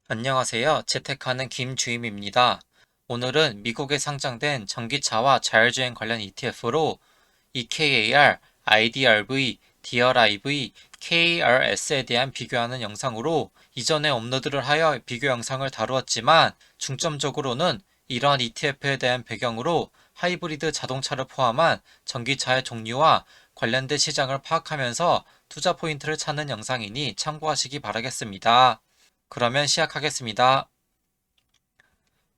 안녕하세요. 재테크하는 김주임입니다. 오늘은 미국에 상장된 전기차와 자율주행 관련 ETF로 EKAR, IDRV, DRIV, KRS에 대한 비교하는 영상으로 이전에 업로드를 하여 비교 영상을 다루었지만 중점적으로는 이러한 ETF에 대한 배경으로 하이브리드 자동차를 포함한 전기차의 종류와 관련된 시장을 파악하면서 투자 포인트를 찾는 영상이니 참고하시기 바라겠습니다. 그러면 시작하겠습니다.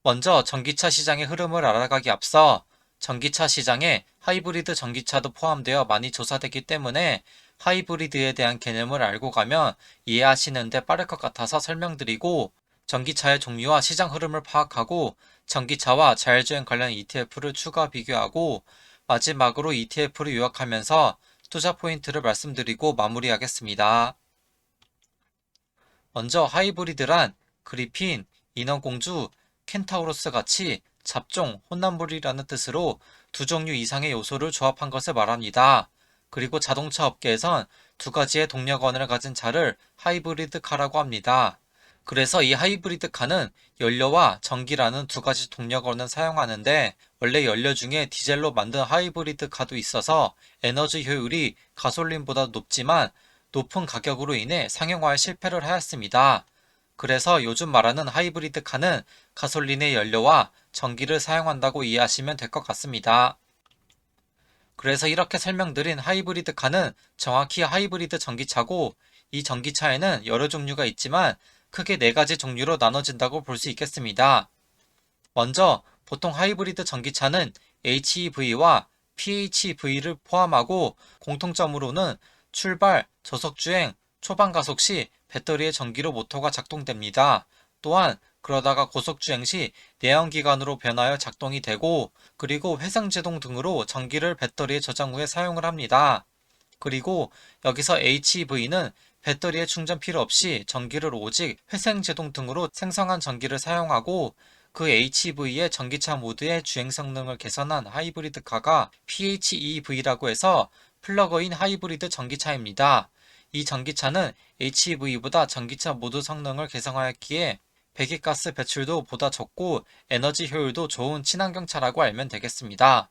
먼저 전기차 시장의 흐름을 알아가기 앞서 전기차 시장에 하이브리드 전기차도 포함되어 많이 조사되기 때문에 하이브리드에 대한 개념을 알고 가면 이해하시는데 빠를 것 같아서 설명드리고, 전기차의 종류와 시장 흐름을 파악하고 전기차와 자율주행 관련 ETF를 추가 비교하고 마지막으로 ETF를 요약하면서 투자 포인트를 말씀드리고 마무리하겠습니다. 먼저 하이브리드란 그리핀, 인어공주, 켄타우로스 같이 잡종, 혼합물이라는 뜻으로 두 종류 이상의 요소를 조합한 것을 말합니다. 그리고 자동차 업계에선 두 가지의 동력원을 가진 차를 하이브리드 카라고 합니다. 그래서 이 하이브리드 카는 연료와 전기라는 두 가지 동력원을 사용하는데, 원래 연료 중에 디젤로 만든 하이브리드 카도 있어서 에너지 효율이 가솔린보다 높지만 높은 가격으로 인해 상용화에 실패를 하였습니다. 그래서 요즘 말하는 하이브리드 카는 가솔린의 연료와 전기를 사용한다고 이해하시면 될 것 같습니다. 그래서 이렇게 설명드린 하이브리드 카는 정확히 하이브리드 전기차고, 이 전기차에는 여러 종류가 있지만 크게 네 가지 종류로 나눠진다고 볼 수 있겠습니다. 먼저 보통 하이브리드 전기차는 HEV와 PHEV를 포함하고, 공통점으로는 출발, 저속주행, 초반가속 시 배터리의 전기로 모터가 작동됩니다. 또한 그러다가 고속주행 시 내연기관으로 변하여 작동이 되고, 그리고 회생제동 등으로 전기를 배터리에 저장 후에 사용을 합니다. 그리고 여기서 HEV는 배터리에 충전 필요 없이 전기를 오직 회생제동 등으로 생성한 전기를 사용하고, 그 HEV의 전기차 모드의 주행 성능을 개선한 하이브리드 카가 PHEV라고 해서 플러그인 하이브리드 전기차입니다. 이 전기차는 HEV보다 전기차 모드 성능을 개선하였기에 배기가스 배출도 보다 적고 에너지 효율도 좋은 친환경차라고 알면 되겠습니다.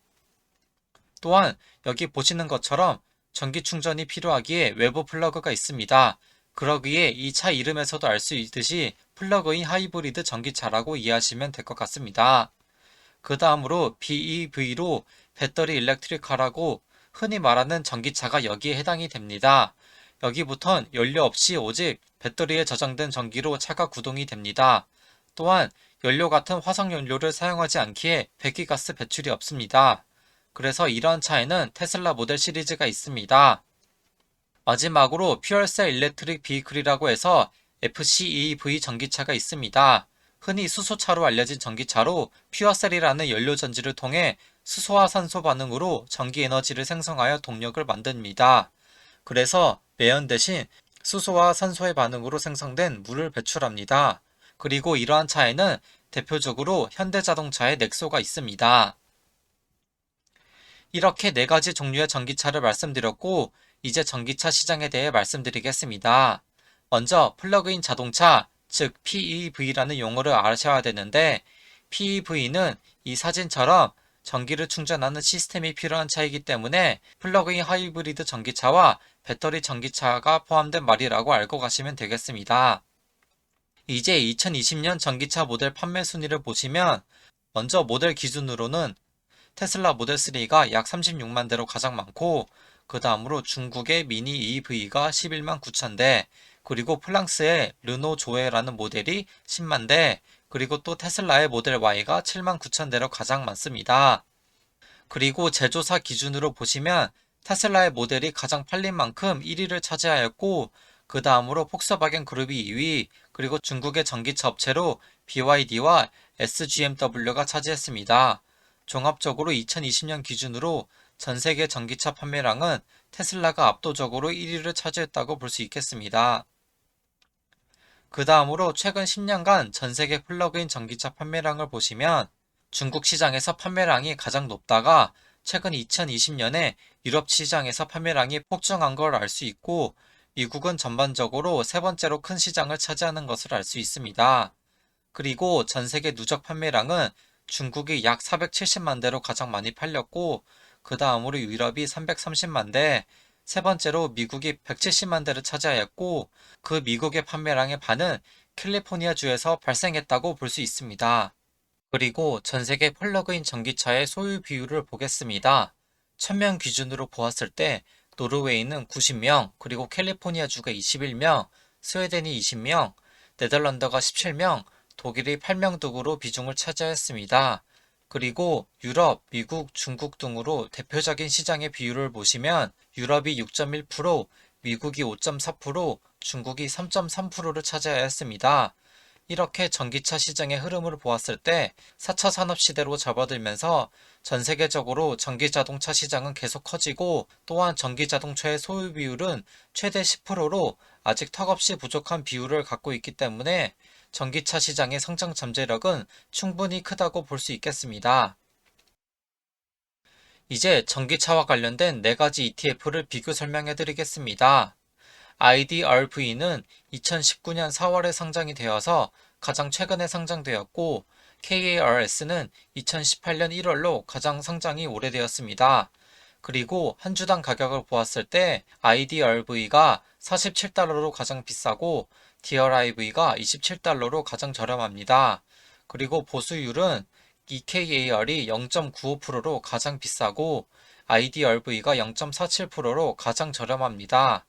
또한 여기 보시는 것처럼 전기 충전이 필요하기에 외부 플러그가 있습니다. 그러기에 이 차 이름에서도 알 수 있듯이 플러그인 하이브리드 전기차라고 이해하시면 될 것 같습니다. 그 다음으로 BEV로 배터리 일렉트리카라고 흔히 말하는 전기차가 여기에 해당이 됩니다. 여기부턴 연료 없이 오직 배터리에 저장된 전기로 차가 구동이 됩니다. 또한 연료 같은 화석 연료를 사용하지 않기에 배기가스 배출이 없습니다. 그래서 이러한 차에는 테슬라 모델 시리즈가 있습니다. 마지막으로 퓨얼셀 일렉트릭 비이클이라고 해서 FCEV 전기차가 있습니다. 흔히 수소차로 알려진 전기차로 퓨어셀이라는 연료 전지를 통해 수소와 산소 반응으로 전기 에너지를 생성하여 동력을 만듭니다. 그래서 매연 대신 수소와 산소의 반응으로 생성된 물을 배출합니다. 그리고 이러한 차에는 대표적으로 현대자동차의 넥소가 있습니다. 이렇게 네 가지 종류의 전기차를 말씀드렸고, 이제 전기차 시장에 대해 말씀드리겠습니다. 먼저 플러그인 자동차, 즉 PEV라는 용어를 아셔야 되는데, PEV는 이 사진처럼 전기를 충전하는 시스템이 필요한 차이기 때문에 플러그인 하이브리드 전기차와 배터리 전기차가 포함된 말이라고 알고 가시면 되겠습니다. 이제 2020년 전기차 모델 판매 순위를 보시면, 먼저 모델 기준으로는 테슬라 모델 3가 약 36만 대로 가장 많고, 그 다음으로 중국의 미니 EV가 11만 9천 대, 그리고 프랑스의 르노 조에라는 모델이 10만 대, 그리고 또 테슬라의 모델 Y가 7만 9천 대로 가장 많습니다. 그리고 제조사 기준으로 보시면 테슬라의 모델이 가장 팔린 만큼 1위를 차지하였고, 그 다음으로 폭스바겐 그룹이 2위, 그리고 중국의 전기차 업체로 BYD와 SGMW가 차지했습니다. 종합적으로 2020년 기준으로 전 세계 전기차 판매량은 테슬라가 압도적으로 1위를 차지했다고 볼 수 있겠습니다. 그 다음으로 최근 10년간 전 세계 플러그인 전기차 판매량을 보시면 중국 시장에서 판매량이 가장 높다가 최근 2020년에 유럽 시장에서 판매량이 폭증한 걸 알 수 있고, 미국은 전반적으로 세 번째로 큰 시장을 차지하는 것을 알 수 있습니다. 그리고 전 세계 누적 판매량은 중국이 약 470만 대로 가장 많이 팔렸고, 그 다음으로 유럽이 330만 대, 세 번째로 미국이 170만 대를 차지하였고, 그 미국의 판매량의 반은 캘리포니아 주에서 발생했다고 볼 수 있습니다. 그리고 전 세계 플러그인 전기차의 소유 비율을 보겠습니다. 1000명 기준으로 보았을 때 노르웨이는 90명, 그리고 캘리포니아주가 21명, 스웨덴이 20명, 네덜란드가 17명, 독일이 8명 등으로 비중을 차지하였습니다. 그리고 유럽, 미국, 중국 등으로 대표적인 시장의 비율을 보시면 유럽이 6.1%, 미국이 5.4%, 중국이 3.3%를 차지하였습니다. 이렇게 전기차 시장의 흐름을 보았을 때 4차 산업시대로 접어들면서 전 세계적으로 전기자동차 시장은 계속 커지고, 또한 전기자동차의 소유 비율은 최대 10%로 아직 턱없이 부족한 비율을 갖고 있기 때문에 전기차 시장의 성장 잠재력은 충분히 크다고 볼 수 있겠습니다. 이제 전기차와 관련된 4가지 ETF를 비교 설명해 드리겠습니다. IDRV는 2019년 4월에 상장이 되어서 가장 최근에 상장되었고, KARS는 2018년 1월로 가장 상장이 오래되었습니다. 그리고 한 주당 가격을 보았을 때 IDRV가 47달러로 가장 비싸고 DRIV가 27달러로 가장 저렴합니다. 그리고 보수율은 EKAR이 0.95%로 가장 비싸고 IDRV가 0.47%로 가장 저렴합니다.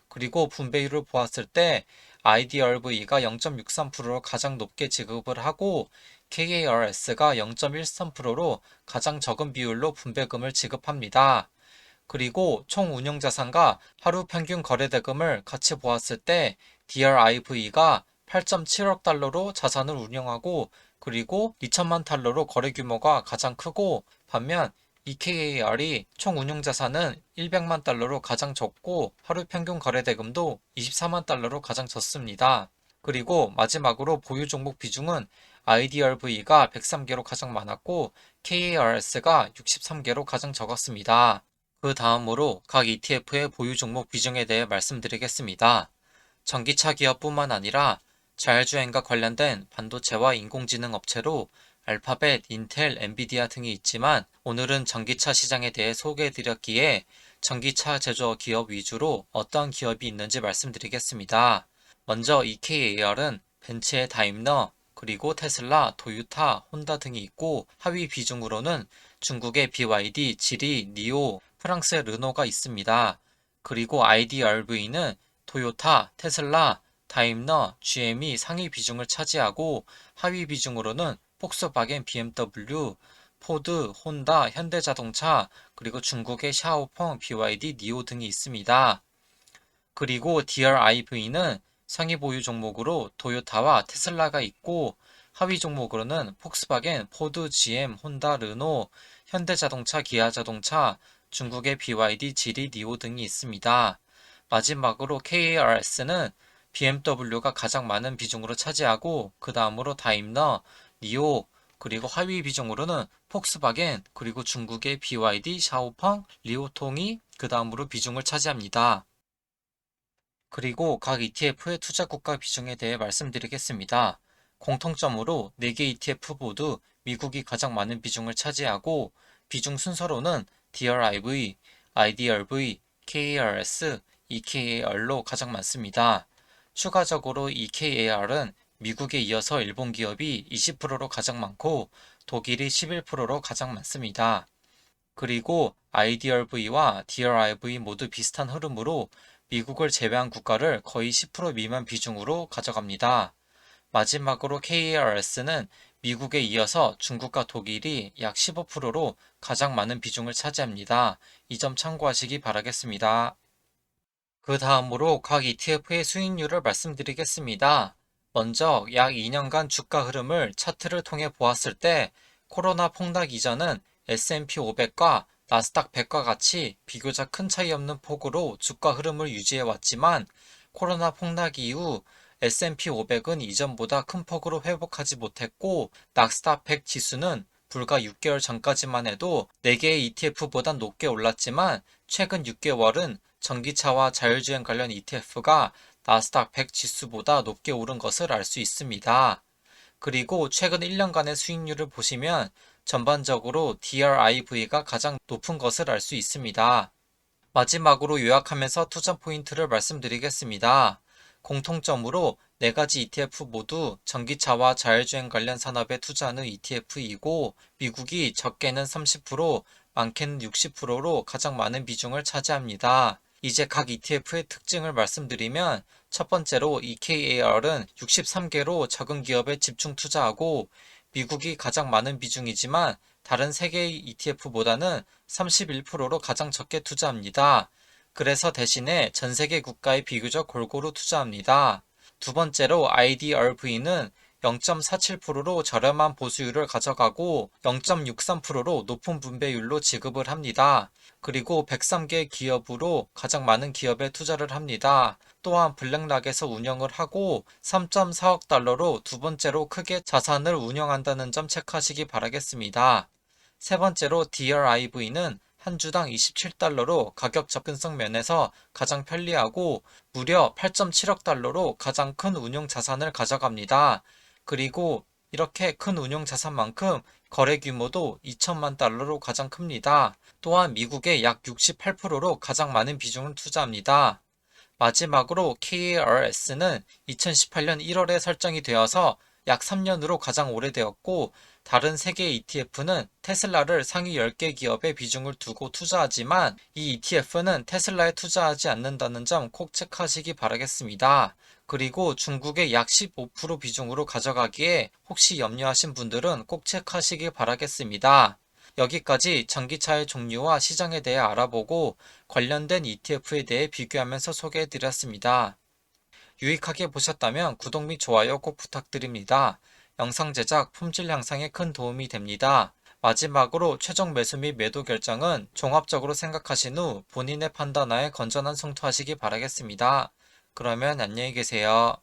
그리고 분배율을 보았을 때 IDRV가 0.63%로 가장 높게 지급을 하고 KARS가 0.13%로 가장 적은 비율로 분배금을 지급합니다. 그리고 총 운용자산과 하루 평균 거래대금을 같이 보았을 때 DRIV가 8.7억 달러로 자산을 운영하고, 그리고 2천만 달러로 거래 규모가 가장 크고, 반면 EKAR이 총 운용자산은 100만 달러로 가장 적고 하루 평균 거래대금도 24만 달러로 가장 적습니다. 그리고 마지막으로 보유 종목 비중은 IDRV가 103개로 가장 많았고 KARS가 63개로 가장 적었습니다. 그 다음으로 각 ETF의 보유 종목 비중에 대해 말씀드리겠습니다. 전기차 기업뿐만 아니라 자율주행과 관련된 반도체와 인공지능 업체로 알파벳, 인텔, 엔비디아 등이 있지만, 오늘은 전기차 시장에 대해 소개해드렸기에 전기차 제조업 기업 위주로 어떤 기업이 있는지 말씀드리겠습니다. 먼저 EKAR은 벤츠의 다임러, 그리고 테슬라, 도요타, 혼다 등이 있고, 하위 비중으로는 중국의 BYD, 지리, 니오, 프랑스의 르노가 있습니다. 그리고 IDRV는 토요타, 테슬라, 다임러, GM이 상위 비중을 차지하고, 하위 비중으로는 폭스바겐, BMW, 포드, 혼다, 현대자동차, 그리고 중국의 샤오펑, BYD, 니오 등이 있습니다. 그리고 DRIV는 상위 보유 종목으로 도요타와 테슬라가 있고, 하위 종목으로는 폭스바겐, 포드, GM, 혼다, 르노, 현대자동차, 기아자동차, 중국의 BYD, 지리, 니오 등이 있습니다. 마지막으로 KARS는 BMW가 가장 많은 비중으로 차지하고, 그 다음으로 다임러, 니오, 그리고 하위 비중으로는 폭스바겐, 그리고 중국의 BYD, 샤오펑, 리오통이 그 다음으로 비중을 차지합니다. 그리고 각 ETF의 투자 국가 비중에 대해 말씀드리겠습니다. 공통점으로 4개 ETF 모두 미국이 가장 많은 비중을 차지하고, 비중 순서로는 DRIV, IDRV, KARS, EKAR로 가장 많습니다. 추가적으로 EKAR은 미국에 이어서 일본 기업이 20%로 가장 많고 독일이 11%로 가장 많습니다. 그리고 IDRV와 DRIV 모두 비슷한 흐름으로 미국을 제외한 국가를 거의 10% 미만 비중으로 가져갑니다. 마지막으로 KARS는 미국에 이어서 중국과 독일이 약 15%로 가장 많은 비중을 차지합니다. 이 점 참고하시기 바라겠습니다. 그 다음으로 각 ETF의 수익률을 말씀드리겠습니다. 먼저 약 2년간 주가 흐름을 차트를 통해 보았을 때 코로나 폭락 이전은 S&P 500과 나스닥 100과 같이 비교적 큰 차이 없는 폭으로 주가 흐름을 유지해 왔지만, 코로나 폭락 이후 S&P 500은 이전보다 큰 폭으로 회복하지 못했고, 나스닥 100 지수는 불과 6개월 전까지만 해도 4개의 ETF보단 높게 올랐지만 최근 6개월은 전기차와 자율주행 관련 ETF가 나스닥 100 지수보다 높게 오른 것을 알 수 있습니다. 그리고 최근 1년간의 수익률을 보시면 전반적으로 DRIV가 가장 높은 것을 알 수 있습니다. 마지막으로 요약하면서 투자 포인트를 말씀드리겠습니다. 공통점으로 4가지 ETF 모두 전기차와 자율주행 관련 산업에 투자하는 ETF이고 미국이 적게는 30%, 많게는 60%로 가장 많은 비중을 차지합니다. 이제 각 ETF의 특징을 말씀드리면 첫 번째로 EKAR은 63개로 적은 기업에 집중 투자하고 미국이 가장 많은 비중이지만 다른 세계의 ETF보다는 31%로 가장 적게 투자합니다. 그래서 대신에 전 세계 국가에 비교적 골고루 투자합니다. 두 번째로 IDRV는 0.47%로 저렴한 보수율을 가져가고 0.63%로 높은 분배율로 지급을 합니다. 그리고 103개 기업으로 가장 많은 기업에 투자를 합니다. 또한 블랙락에서 운영을 하고 3.4억 달러로 두 번째로 크게 자산을 운영한다는 점 체크하시기 바라겠습니다. 세 번째로 DRIV는 한 주당 27달러로 가격 접근성 면에서 가장 편리하고 무려 8.7억 달러로 가장 큰 운용 자산을 가져갑니다. 그리고 이렇게 큰 운용 자산만큼 거래 규모도 2천만 달러로 가장 큽니다. 또한 미국의 약 68%로 가장 많은 비중을 투자합니다. 마지막으로 KARS는 2018년 1월에 설정이 되어서 약 3년으로 가장 오래되었고 다른 세계 ETF는 테슬라를 상위 10개 기업에 비중을 두고 투자하지만 이 ETF는 테슬라에 투자하지 않는다는 점 꼭 체크하시기 바라겠습니다. 그리고 중국의 약 15% 비중으로 가져가기에 혹시 염려하신 분들은 꼭 체크하시기 바라겠습니다. 여기까지 전기차의 종류와 시장에 대해 알아보고 관련된 ETF에 대해 비교하면서 소개해드렸습니다. 유익하게 보셨다면 구독 및 좋아요 꼭 부탁드립니다. 영상 제작, 품질 향상에 큰 도움이 됩니다. 마지막으로 최종 매수 및 매도 결정은 종합적으로 생각하신 후 본인의 판단하에 건전한 성투하시기 바라겠습니다. 그러면 안녕히 계세요.